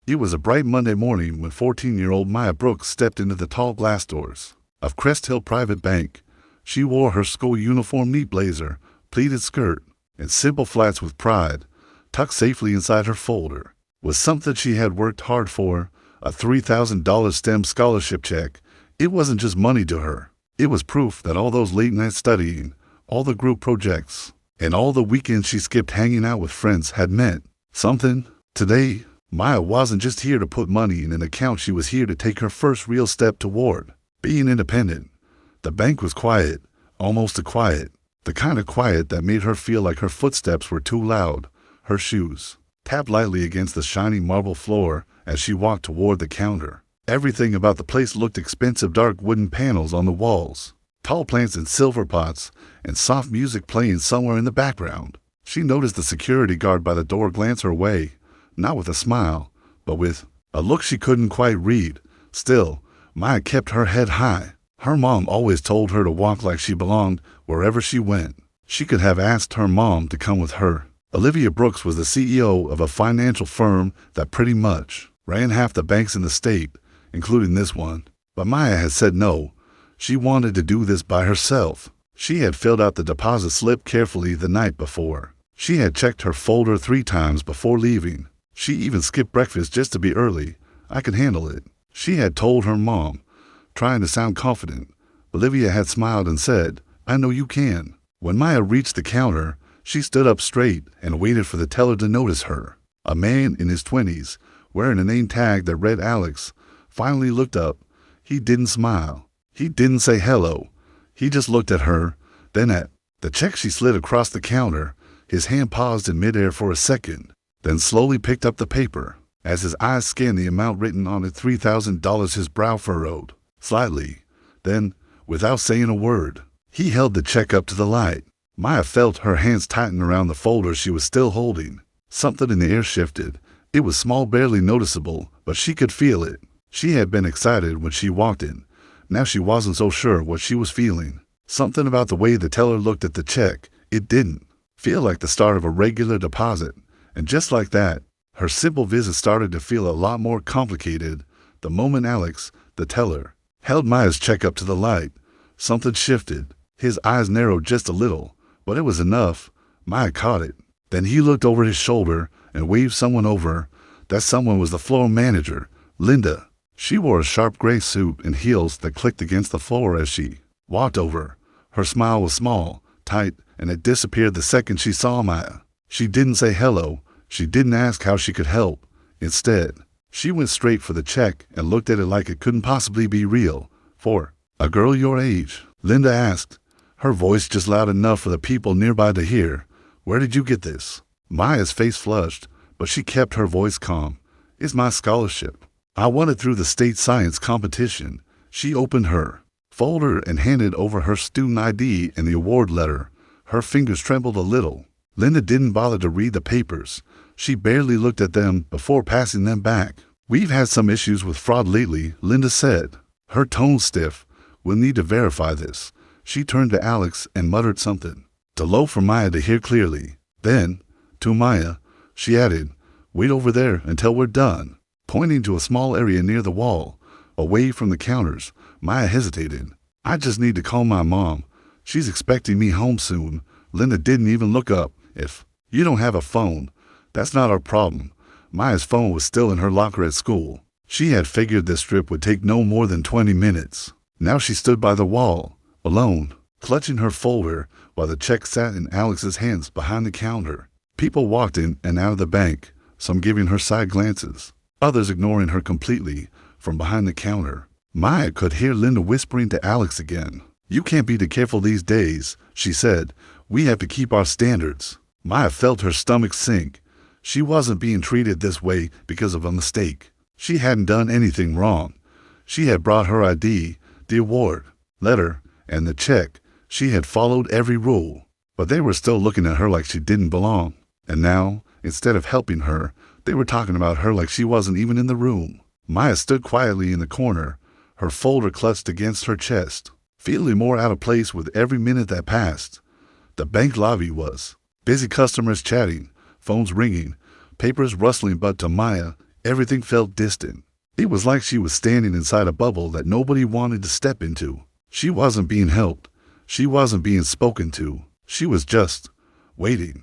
It was a bright Monday morning when 14-year-old Maya Brooks stepped into the tall glass doors of Crest Hill Private Bank. She wore her school uniform neat blazer, pleated skirt, and simple flats with pride, tucked safely inside her folder. Was something she had worked hard for, a $3,000 STEM scholarship check. It wasn't just money to her. It was proof that all those late nights studying, all the group projects, and all the weekends she skipped hanging out with friends had meant something. Today, Maya wasn't just here to put money in an account. She was here to take her first real step toward being independent. The bank was quiet, almost too quiet, the kind of quiet that made her feel like her footsteps were too loud. Her shoes tapped lightly against the shiny marble floor as she walked toward the counter. Everything about the place looked expensive: dark wooden panels on the walls, tall plants in silver pots, and soft music playing somewhere in the background. She noticed the security guard by the door glance her way, not with a smile, but with a look she couldn't quite read. Still, Maya kept her head high. Her mom always told her to walk like she belonged wherever she went. She could have asked her mom to come with her. Olivia Brooks was the CEO of a financial firm that pretty much ran half the banks in the state, including this one. But Maya had said no. She wanted to do this by herself. She had filled out the deposit slip carefully the night before. She had checked her folder 3 times before leaving. She even skipped breakfast just to be early. I can handle it, she had told her mom, trying to sound confident. Olivia had smiled and said, I know you can. When Maya reached the counter, she stood up straight and waited for the teller to notice her. A man in his 20s, wearing a name tag that read Alex, finally looked up. He didn't smile. He didn't say hello. He just looked at her, then at the check she slid across the counter. His hand paused in midair for a second, then slowly picked up the paper. As his eyes scanned the amount written on it, $3,000, his brow furrowed slightly. Then, without saying a word, he held the check up to the light. Maya felt her hands tighten around the folder she was still holding. Something in the air shifted. It was small, barely noticeable, but she could feel it. She had been excited when she walked in. Now she wasn't so sure what she was feeling. Something about the way the teller looked at the check. It didn't feel like the start of a regular deposit. And just like that, her simple visit started to feel a lot more complicated. The moment Alex, the teller, held Maya's check up to the light, something shifted. His eyes narrowed just a little, but it was enough. Maya caught it. Then he looked over his shoulder and waved someone over. That someone was the floor manager, Linda. She wore a sharp gray suit and heels that clicked against the floor as she walked over. Her smile was small, tight, and it disappeared the second she saw Maya. She didn't say hello. She didn't ask how she could help. Instead, she went straight for the check and looked at it like it couldn't possibly be real. For a girl your age, Linda asked, her voice just loud enough for the people nearby to hear. Where did you get this? Maya's face flushed, but she kept her voice calm. It's my scholarship. I won it through the state science competition. She opened her folder and handed over her student ID and the award letter. Her fingers trembled a little. Linda didn't bother to read the papers. She barely looked at them before passing them back. We've had some issues with fraud lately, Linda said, her tone stiff. We'll need to verify this. She turned to Alex and muttered something, too low for Maya to hear clearly. Then, to Maya, she added, wait over there until we're done, pointing to a small area near the wall, away from the counters. Maya hesitated. I just need to call my mom. She's expecting me home soon. Linda didn't even look up. If you don't have a phone, that's not our problem. Maya's phone was still in her locker at school. She had figured this trip would take no more than 20 minutes. Now she stood by the wall, alone, clutching her folder while the check sat in Alex's hands behind the counter. People walked in and out of the bank, some giving her side glances, others ignoring her completely from behind the counter. Maya could hear Linda whispering to Alex again. You can't be too careful these days, she said. We have to keep our standards. Maya felt her stomach sink. She wasn't being treated this way because of a mistake. She hadn't done anything wrong. She had brought her ID, the award letter, and the check. She had followed every rule. But they were still looking at her like she didn't belong. And now, instead of helping her, they were talking about her like she wasn't even in the room. Maya stood quietly in the corner, her folder clutched against her chest, feeling more out of place with every minute that passed. The bank lobby was busy, customers chatting, phones ringing, papers rustling, but to Maya, Everything felt distant. It was like she was standing inside a bubble that nobody wanted to step into. She wasn't being helped. She wasn't being spoken to. She was just waiting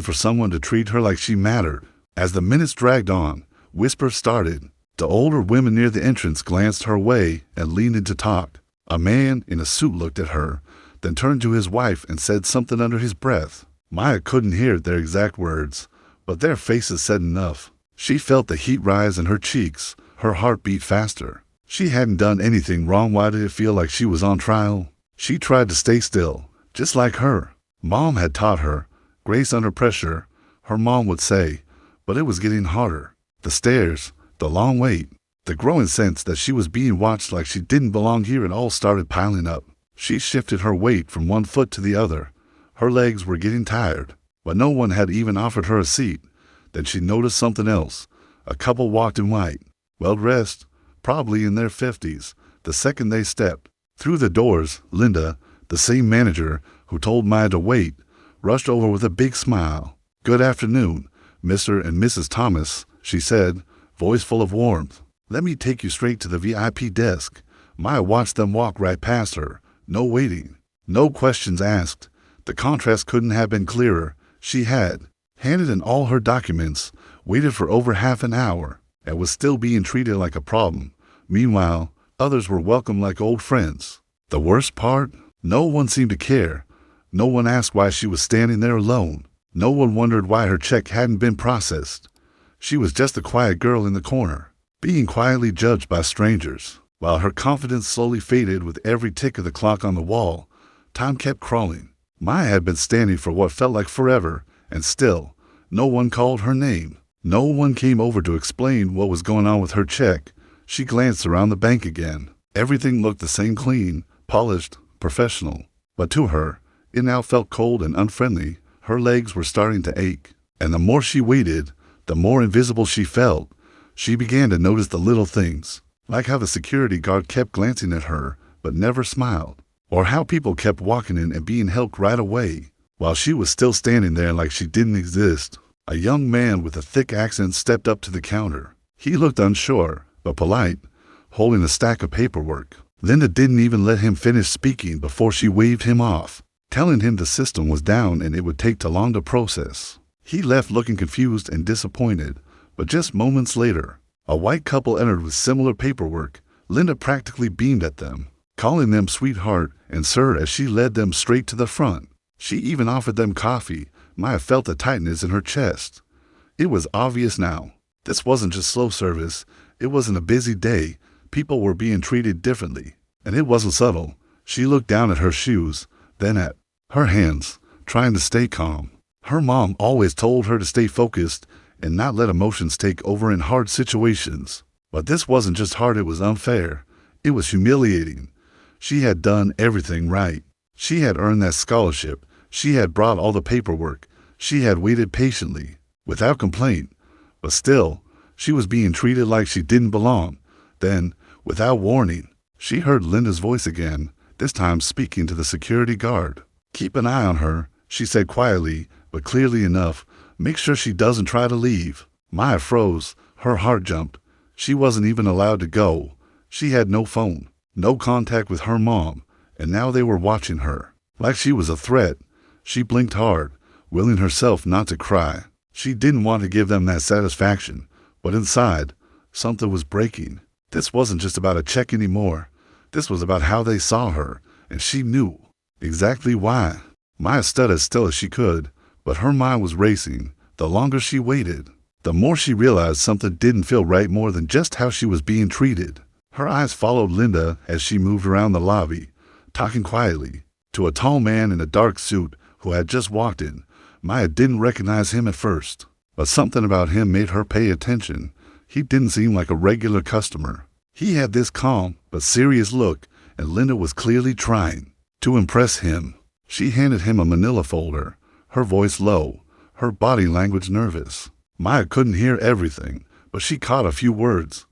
for someone to treat her like she mattered. As the minutes dragged on, whispers started. The older women near the entrance glanced her way and leaned in to talk. A man in a suit looked at her, then turned to his wife and said something under his breath. Maya couldn't hear their exact words, but their faces said enough. She felt the heat rise in her cheeks, her heart beat faster. She hadn't done anything wrong. Why did it feel like she was on trial? She tried to stay still, just like her Mom had taught her. Grace under pressure, her mom would say, but it was getting harder. The stares, the long wait, the growing sense that she was being watched like she didn't belong here, it all started piling up. She shifted her weight from one foot to the other. Her legs were getting tired, but no one had even offered her a seat. Then she noticed something else. A couple walked in white, well-dressed, probably in their 50s. The second they stepped through the doors, Linda, the same manager who told Maya to wait, rushed over with a big smile. "Good afternoon, Mr. and Mrs. Thomas," she said, voice full of warmth. "Let me take you straight to the VIP desk." Maya watched them walk right past her. No waiting, no questions asked. The contrast couldn't have been clearer. She had handed in all her documents, waited for over half an hour, and was still being treated like a problem. Meanwhile, others were welcomed like old friends. The worst part? No one seemed to care. No one asked why she was standing there alone. No one wondered why her check hadn't been processed. She was just a quiet girl in the corner, being quietly judged by strangers. While her confidence slowly faded with every tick of the clock on the wall, time kept crawling. Maya had been standing for what felt like forever, and still, no one called her name. No one came over to explain what was going on with her check. She glanced around the bank again. Everything looked the same, clean, polished, professional. But to her, it now felt cold and unfriendly. Her legs were starting to ache, and the more she waited, the more invisible she felt. She began to notice the little things, like how the security guard kept glancing at her but never smiled, or how people kept walking in and being helped right away, while she was still standing there like she didn't exist. A young man with a thick accent stepped up to the counter. He looked unsure, but polite, holding a stack of paperwork. Linda didn't even let him finish speaking before she waved him off, telling him the system was down and it would take too long to process. He left looking confused and disappointed, but just moments later, a white couple entered with similar paperwork. Linda practically beamed at them, calling them sweetheart and sir as she led them straight to the front. She even offered them coffee. Maya felt the tightness in her chest. It was obvious now. This wasn't just slow service. It wasn't a busy day. People were being treated differently, and it wasn't subtle. She looked down at her shoes, then at her hands, trying to stay calm. Her mom always told her to stay focused and not let emotions take over in hard situations. But this wasn't just hard, it was unfair. It was humiliating. She had done everything right. She had earned that scholarship. She had brought all the paperwork. She had waited patiently, without complaint. But still, she was being treated like she didn't belong. Then, without warning, she heard Linda's voice again, this time speaking to the security guard. "Keep an eye on her," she said quietly, but clearly enough. "Make sure she doesn't try to leave." Maya froze. Her heart jumped. She wasn't even allowed to go. She had no phone, no contact with her mom, and now they were watching her, like she was a threat. She blinked hard, willing herself not to cry. She didn't want to give them that satisfaction, but inside, something was breaking. This wasn't just about a check anymore. This was about how they saw her, and she knew exactly why. Maya stood as still as she could, but her mind was racing. The longer she waited, the more she realized something didn't feel right, more than just how she was being treated. Her eyes followed Linda as she moved around the lobby, talking quietly to a tall man in a dark suit who had just walked in. Maya didn't recognize him at first, but something about him made her pay attention. He didn't seem like a regular customer. He had this calm but serious look, and Linda was clearly trying to impress him. She handed him a manila folder, her voice low, her body language nervous. Maya couldn't hear everything, but she caught a few words.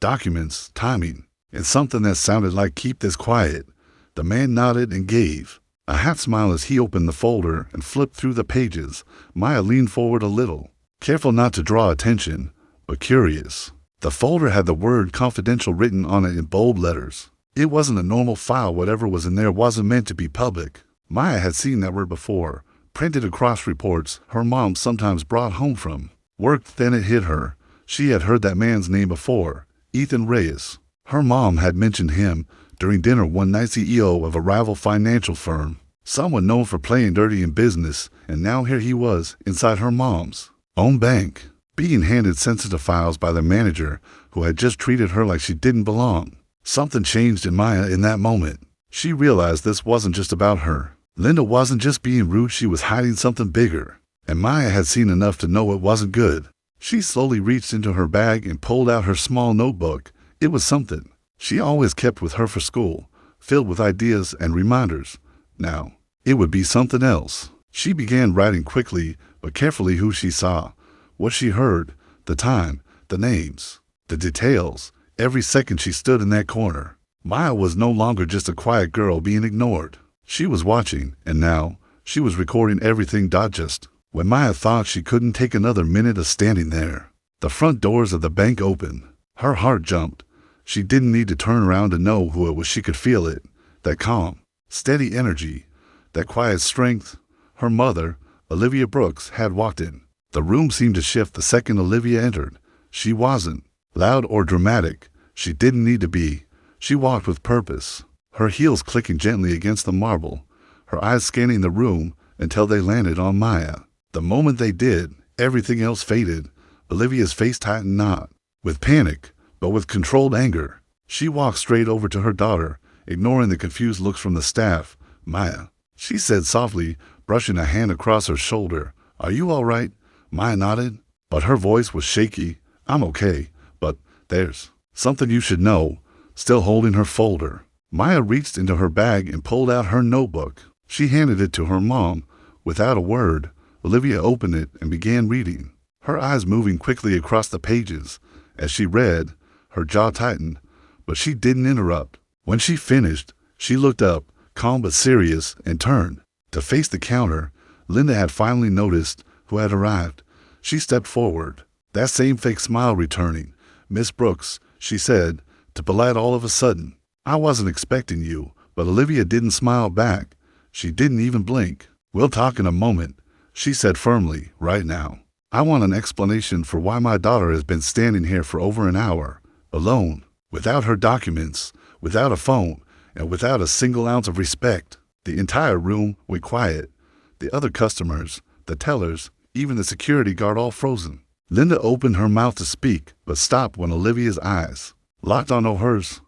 Documents, timing, and something that sounded like "keep this quiet." The man nodded and gave a half smile as he opened the folder and flipped through the pages. Maya leaned forward a little, careful not to draw attention, but curious. The folder had the word confidential written on it in bold letters. It wasn't a normal file. Whatever was in there wasn't meant to be public. Maya had seen that word before, printed across reports her mom sometimes brought home from work. Then it hit her. She had heard that man's name before, Ethan Reyes. Her mom had mentioned him during dinner one night, CEO of a rival financial firm, someone known for playing dirty in business, and now here he was inside her mom's own bank, being handed sensitive files by the manager who had just treated her like she didn't belong. Something changed in Maya in that moment. She realized this wasn't just about her. Linda wasn't just being rude, she was hiding something bigger, and Maya had seen enough to know it wasn't good. She slowly reached into her bag and pulled out her small notebook. It was something she always kept with her for school, filled with ideas and reminders. Now, it would be something else. She began writing quickly but carefully who she saw, what she heard, the time, the names, the details. Every second she stood in that corner, Maya was no longer just a quiet girl being ignored. She was watching, and now she was recording everything. Just when Maya thought she couldn't take another minute of standing there, the front doors of the bank opened. Her heart jumped. She didn't need to turn around to know who it was. She could feel it. That calm, steady energy, that quiet strength. Her mother, Olivia Brooks, had walked in. The room seemed to shift the second Olivia entered. She wasn't loud or dramatic. She didn't need to be. She walked with purpose, her heels clicking gently against the marble, her eyes scanning the room until they landed on Maya. The moment they did, everything else faded. Olivia's face tightened, not with panic, but with controlled anger. She walked straight over to her daughter, ignoring the confused looks from the staff. "Maya," she said softly, brushing a hand across her shoulder. "Are you all right?" Maya nodded, but her voice was shaky. "I'm okay, but there's something you should know." Still holding her folder, Maya reached into her bag and pulled out her notebook. She handed it to her mom. Without a word, Olivia opened it and began reading, her eyes moving quickly across the pages. As she read, her jaw tightened, but she didn't interrupt. When she finished, she looked up, calm but serious, and turned to face the counter. Linda had finally noticed who had arrived. She stepped forward, that same fake smile returning. "Miss Brooks," she said, to polite all of a sudden. "I wasn't expecting you." But Olivia didn't smile back. She didn't even blink. "We'll talk in a moment," she said firmly. "Right now, I want an explanation for why my daughter has been standing here for over an hour, alone, without her documents, without a phone, and without a single ounce of respect." The entire room went quiet. The other customers, the tellers, even the security guard, all frozen. Linda opened her mouth to speak, but stopped when Olivia's eyes locked on hers.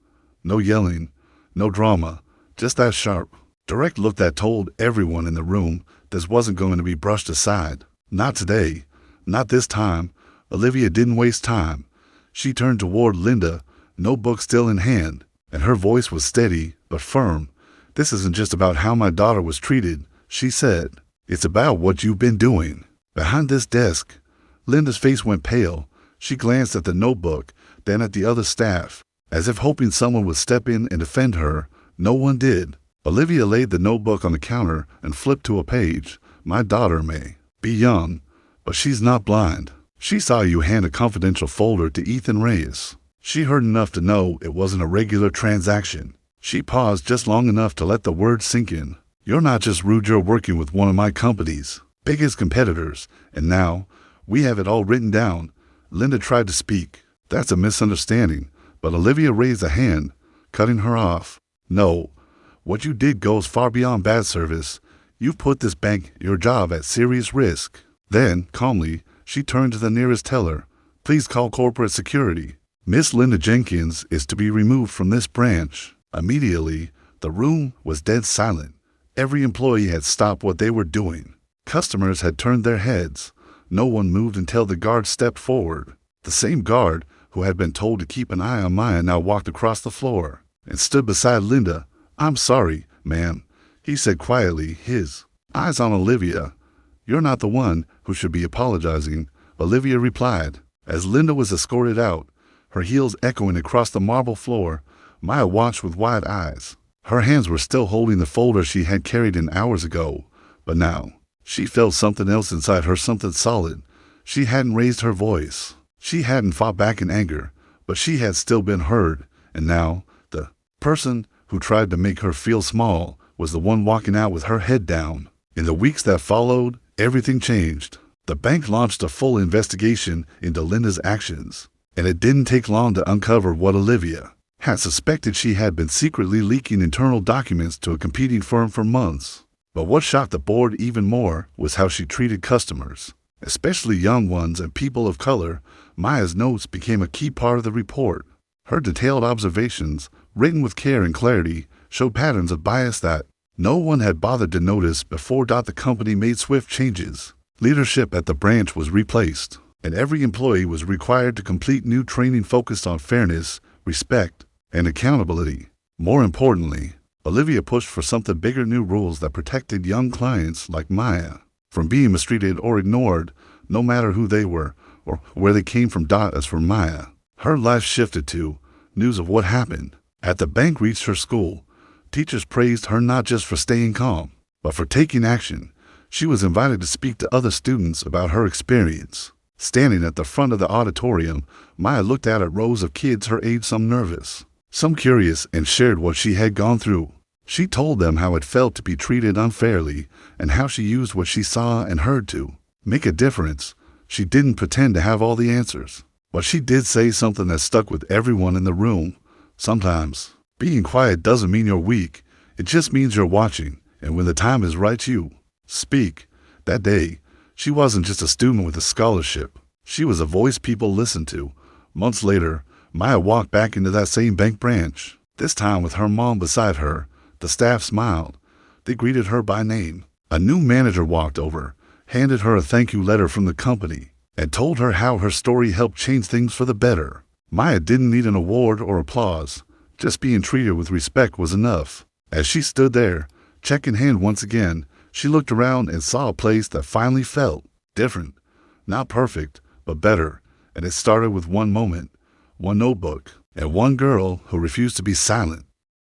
No yelling, no drama, just that sharp, direct look that told everyone in the room this wasn't going to be brushed aside. Not today, not this time. Olivia didn't waste time. She turned toward Linda, notebook still in hand, and her voice was steady but firm. "This isn't just about how my daughter was treated," she said. "It's about what you've been doing behind this desk." Linda's face went pale. She glanced at the notebook, then at the other staff, as if hoping someone would step in and defend her. No one did. Olivia laid the notebook on the counter and flipped to a page. "My daughter may be young, but she's not blind. She saw you hand a confidential folder to Ethan Reyes. She heard enough to know it wasn't a regular transaction." She paused just long enough to let the words sink in. "You're not just rude, you're working with one of my company's biggest competitors, and now we have it all written down." Linda tried to speak. "That's a misunderstanding," but Olivia raised a hand, cutting her off. "No, what you did goes far beyond bad service. You've put this bank, your job, at serious risk." Then, calmly, she turned to the nearest teller. "Please call corporate security. Miss Linda Jenkins is to be removed from this branch." Immediately, the room was dead silent. Every employee had stopped what they were doing. Customers had turned their heads. No one moved until the guard stepped forward. The same guard who had been told to keep an eye on Maya now walked across the floor and stood beside Linda. "I'm sorry, ma'am," he said quietly, his eyes on Olivia. "You're not the one who should be apologizing," Olivia replied. As Linda was escorted out, her heels echoing across the marble floor, Maya watched with wide eyes. Her hands were still holding the folder she had carried in hours ago, but now she felt something else inside her, something solid. She hadn't raised her voice. She hadn't fought back in anger, but she had still been heard, and now, the person who tried to make her feel small was the one walking out with her head down. In the weeks that followed, everything changed. The bank launched a full investigation into Linda's actions, and it didn't take long to uncover what Olivia had suspected. She had been secretly leaking internal documents to a competing firm for months. But what shocked the board even more was how she treated customers, especially young ones and people of color. Maya's notes became a key part of the report. Her detailed observations, written with care and clarity, showed patterns of bias that no one had bothered to notice before. The company made swift changes. Leadership at the branch was replaced, and every employee was required to complete new training focused on fairness, respect, and accountability. More importantly, Olivia pushed for something bigger: new rules that protected young clients like Maya from being mistreated or ignored, no matter who they were or where they came from. As for Maya, her life shifted to news of what happened at the bank reached her school. Teachers praised her not just for staying calm, but for taking action. She was invited to speak to other students about her experience. Standing at the front of the auditorium, Maya looked out at rows of kids her age, some nervous, some curious, and shared what she had gone through. She told them how it felt to be treated unfairly and how she used what she saw and heard to make a difference. She didn't pretend to have all the answers, but she did say something that stuck with everyone in the room. Sometimes being quiet doesn't mean you're weak. It just means you're watching, and when the time is right, you speak. That day, she wasn't just a student with a scholarship. She was a voice people listened to. Months later, Maya walked back into that same bank branch, this time with her mom beside her. The staff smiled. They greeted her by name. A new manager walked over, handed her a thank you letter from the company, and told her how her story helped change things for the better. Maya didn't need an award or applause. Just being treated with respect was enough. As she stood there, check in hand once again, she looked around and saw a place that finally felt different. Not perfect, but better. And it started with one moment, one notebook, and one girl who refused to be silent.